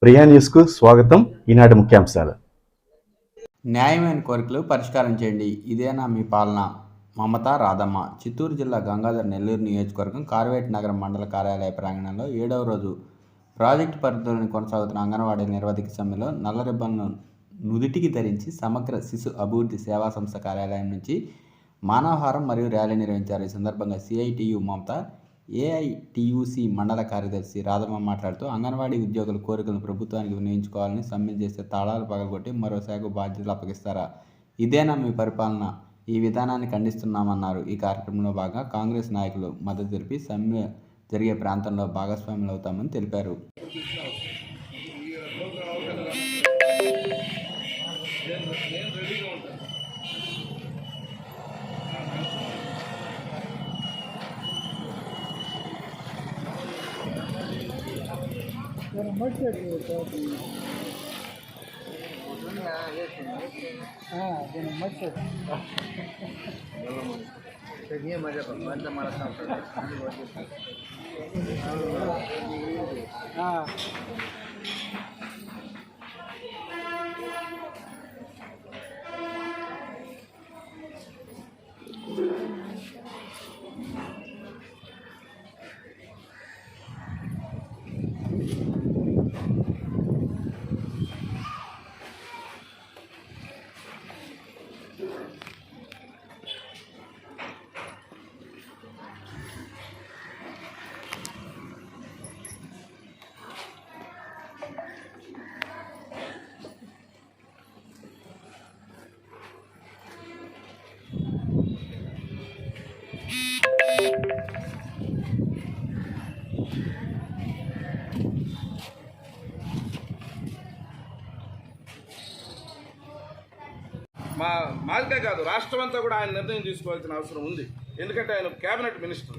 ప్రియా న్యూస్కు స్వాగతం. ఈనాటి ముఖ్యాంశాలు. న్యాయమైన కోరికలు పరిష్కారం చేయండి, ఇదేనా మీ పాలన? మమతా రాధమ్మ. చిత్తూరు జిల్లా గంగాధర్ నెల్లూరు నియోజకవర్గం కార్వేట్ నగరం మండల కార్యాలయ ప్రాంగణంలో 7వ రోజు ప్రాజెక్టు పరిధిలోని కొనసాగుతున్న అంగన్వాడీ నిర్వాధిక సమ్మెలో నల్ల రిబ్బన్ను నుదిటికి ధరించి సమగ్ర శిశు అభివృద్ధి సేవా సంస్థ కార్యాలయం నుంచి మానవహారం మరియు ర్యాలీ నిర్వహించారు. ఈ సందర్భంగా సిఐటియు మమత, ఏఐటియుసి మండల కార్యదర్శి రాధమ్మ మాట్లాడుతూ అంగన్వాడీ ఉద్యోగుల కోరికలను ప్రభుత్వానికి వినియోగించుకోవాలని, సమ్మె చేస్తే తాళాలు పగలగొట్టి మరో శాఖకు బాధ్యతలు అప్పగిస్తారా? ఇదేనా మీ పరిపాలన? ఈ విధానాన్ని ఖండిస్తున్నామన్నారు. ఈ కార్యక్రమంలో భాగంగా కాంగ్రెస్ నాయకులు మద్దతు తెలిపి సమ్మె జరిగే ప్రాంతంలో భాగస్వాములు అవుతామని తెలిపారు. మాదికే కాదు, రాష్ట్రం అంతా కూడా ఆయన నిర్ణయం తీసుకోవాల్సిన అవసరం ఉంది. ఎందుకంటే ఆయన క్యాబినెట్ మినిస్టర్.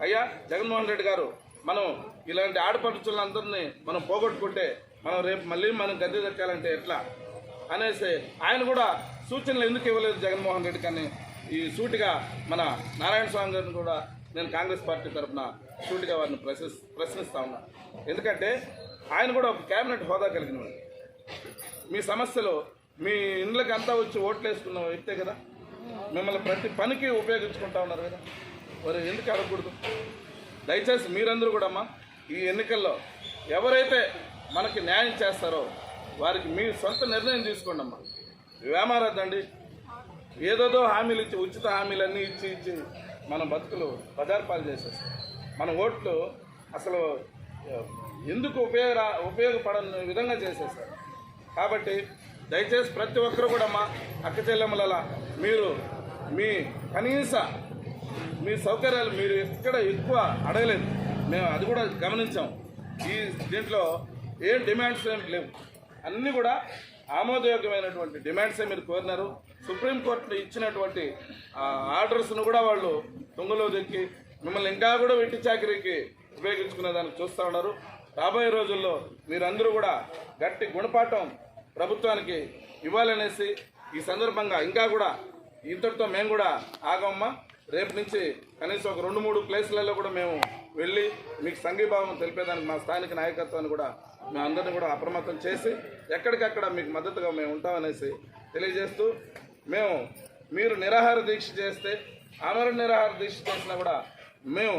అయ్యా జగన్మోహన్ రెడ్డి గారు, మనం ఇలాంటి ఆడపడుచులందరినీ మనం పోగొట్టుకుంటే మనం రేపు మళ్ళీ మనం గద్దె దక్కాలంటే ఎట్లా అనేసి ఆయన కూడా సూచనలు ఎందుకు ఇవ్వలేదు జగన్మోహన్ రెడ్డి కానీ ఈ సూటిగా మన నారాయణ స్వామి గారిని కూడా నేను కాంగ్రెస్ పార్టీ తరఫున సూటిగా వారిని ప్రశ్నిస్తా ఉన్నా. ఎందుకంటే ఆయన కూడా ఒక క్యాబినెట్ హోదా కలిగిన వాడు. మీ సమస్యలు మీ ఇండ్లకి అంతా వచ్చి ఓట్లు వేసుకున్న వ్యక్తే కదా, మిమ్మల్ని ప్రతి పనికి ఉపయోగించుకుంటా ఉన్నారు కదా, మరి ఎందుకు అడగకూడదు? దయచేసి మీరందరూ కూడా అమ్మా ఈ ఎన్నికల్లో ఎవరైతే మనకి న్యాయం చేస్తారో వారికి మీ సొంత నిర్ణయం తీసుకోండి అమ్మా. వేమారద్దండి, ఏదోదో హామీలు ఇచ్చి ఉచిత హామీలన్నీ ఇచ్చి మన బతుకులు బజార్పాలు చేసేస్తాం. మన ఓట్లు అసలు ఎందుకు ఉపయోగపడని విధంగా చేసేస్తారు. కాబట్టి దయచేసి ప్రతి ఒక్కరు కూడా మా అక్క చెల్లెమ్మల మీరు మీ కనీస మీ సౌకర్యాలు మీరు ఎక్కడ ఎక్కువ అడగలేదు, మేము అది కూడా గమనించాం. ఈ దీంట్లో ఏం డిమాండ్స్ ఏం లేవు, అన్నీ కూడా ఆమోదయోగ్యమైనటువంటి డిమాండ్సే మీరు కోరినారు. సుప్రీంకోర్టు ఇచ్చినటువంటి ఆర్డర్స్ను కూడా వాళ్ళు తుంగలో దొక్కి మిమ్మల్ని ఇంకా కూడా వెట్టి చాకరీకి ఉపయోగించుకునే దానికి చూస్తూ ఉన్నారు. రాబోయే రోజుల్లో మీరందరూ కూడా గట్టి గుణపాఠం ప్రభుత్వానికి ఇవ్వాలనేసి ఈ సందర్భంగా ఇంకా కూడా ఇంతటితో మేము కూడా ఆగమ్మా. రేపు నుంచి కనీసం ఒక 2-3 ప్లేసులలో కూడా మేము వెళ్ళి మీకు సంఘీభావం తెలిపేదానికి మా స్థానిక నాయకత్వాన్ని కూడా మేమందరినీ కూడా అప్రమత్తం చేసి ఎక్కడికక్కడ మీకు మద్దతుగా మేము ఉంటామనేసి తెలియజేస్తూ, మీరు నిరాహార దీక్ష చేస్తే ఆమరణ నిరాహార దీక్ష చేసినా కూడా మేము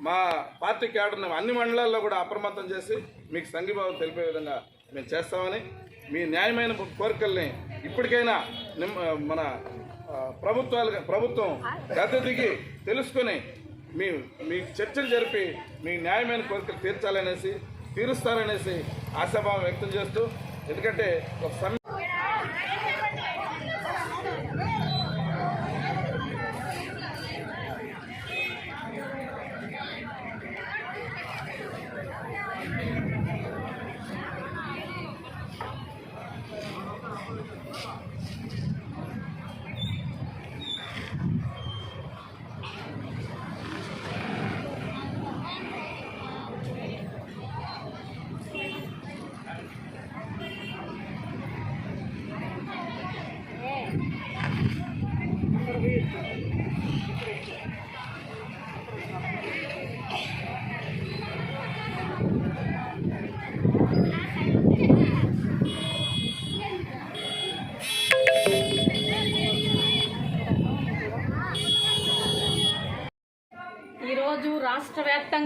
మా పార్టీ క్యాడర్ని అన్ని మండలాల్లో కూడా అప్రమత్తం చేసి మీకు సంఘీభావం తెలిపే విధంగా మేము చేస్తామని, మీ న్యాయమైన కోరికల్ని ఇప్పటికైనా మన ప్రభుత్వం గద్దె దిగి తెలుసుకొని మీ చర్చలు జరిపి మీ న్యాయమైన కోరికలు తీరుస్తారనేసి ఆశాభావం వ్యక్తం చేస్తూ, ఎందుకంటే ఒక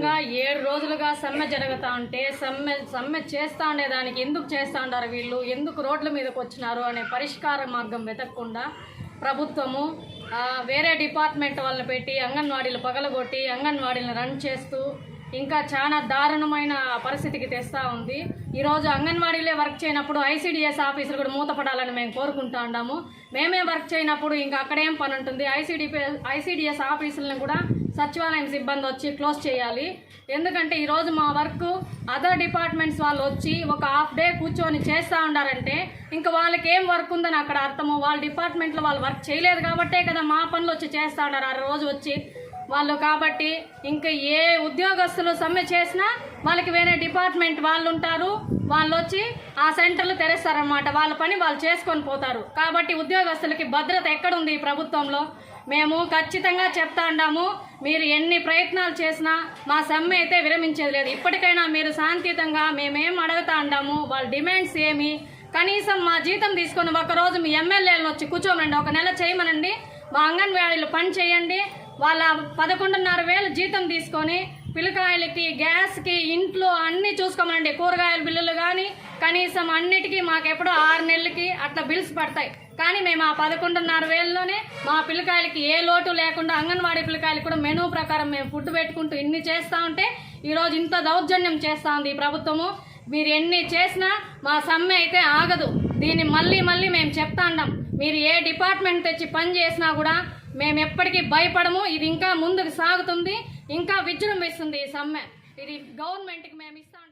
నిజంగా 7 రోజులుగా సమ్మె జరుగుతూ ఉంటే సమ్మె చేస్తా ఉండేదానికి ఎందుకు చేస్తా ఉంటారు వీళ్ళు, ఎందుకు రోడ్ల మీదకి వచ్చినారు అనే పరిష్కార మార్గం వెతకకుండా ప్రభుత్వము వేరే డిపార్ట్మెంట్ వాళ్ళని పెట్టి అంగన్వాడీలు పగలగొట్టి అంగన్వాడీలను రన్ చేస్తూ ఇంకా చాలా దారుణమైన పరిస్థితికి తెస్తూ ఉంది. ఈరోజు అంగన్వాడీలే వర్క్ చేయనప్పుడు ఐసీడీఎస్ ఆఫీసులు కూడా మూతపడాలని మేము కోరుకుంటా ఉన్నాము. మేమే వర్క్ చేయనప్పుడు ఇంకా అక్కడేం పని ఉంటుంది? ఐసీడీఎస్ ఆఫీసులను కూడా సచివాలయం సిబ్బంది వచ్చి క్లోజ్ చేయాలి. ఎందుకంటే ఈరోజు మా వర్క్ అదర్ డిపార్ట్మెంట్స్ వాళ్ళు వచ్చి ఒక హాఫ్ డే కూర్చొని చేస్తూ ఉండారంటే ఇంకా వాళ్ళకి ఏం వర్క్ ఉందని అక్కడ అర్థము. వాళ్ళ డిపార్ట్మెంట్లో వాళ్ళు వర్క్ చేయలేదు కాబట్టే కదా మా పనులు వచ్చి చేస్తూ ఉన్నారు ఆ రోజు వచ్చి వాళ్ళు. కాబట్టి ఇంకా ఏ ఉద్యోగస్తులు సమ్మె చేసినా వాళ్ళకి వేరే డిపార్ట్మెంట్ వాళ్ళు ఉంటారు, వాళ్ళు వచ్చి ఆ సెంటర్లు తెరుస్తారన్నమాట. వాళ్ళ పని వాళ్ళు చేసుకొని పోతారు. కాబట్టి ఉద్యోగస్తులకి భద్రత ఎక్కడుంది ఈ ప్రభుత్వంలో? మేము ఖచ్చితంగా చెప్తా ఉన్నాము, మీరు ఎన్ని ప్రయత్నాలు చేసినా మా సమ్మె అయితే విరమించేది లేదు. ఇప్పటికైనా మీరు శాంతియుతంగా మేమేం అడుగుతా ఉన్నాము, వాళ్ళ డిమాండ్స్ ఏమి, కనీసం మా జీతం తీసుకొని ఒకరోజు మీ ఎమ్మెల్యేలను వచ్చి కూర్చోమనండి, ఒక నెల చేయమనండి, మా అంగన్వాడీలు పని చేయండి. వాళ్ళ 11,500 జీతం తీసుకొని పిల్లకాయలకి గ్యాస్కి ఇంట్లో అన్నీ చూసుకోమనండి. కూరగాయల బిల్లులు కానీ కనీసం అన్నిటికీ మాకెప్పుడో 6 నెలలకి అట్లా బిల్స్ పడతాయి. కానీ మేము ఆ 11,500లోనే మా పిల్లకాయలకి ఏ లోటు లేకుండా అంగన్వాడీ పిల్లకాయలకి కూడా మెనూ ప్రకారం మేము ఫుడ్ పెట్టుకుంటూ ఇన్ని చేస్తూ ఉంటే ఈరోజు ఇంత దౌర్జన్యం చేస్తూ ఉంది ఈ ప్రభుత్వము. మీరు ఎన్ని చేసినా మా సమ్మె అయితే ఆగదు. దీన్ని మళ్ళీ మేము చెప్తా ఉన్నాం. మీరు ఏ డిపార్ట్మెంట్ తెచ్చి పని చేసినా కూడా మేము ఎప్పటికీ భయపడము. ఇది ఇంకా ముందుకు సాగుతుంది, ఇంకా విజృంభిస్తుంది ఈ సమ్మె. ఇది గవర్నమెంట్కి మేము ఇస్తాం.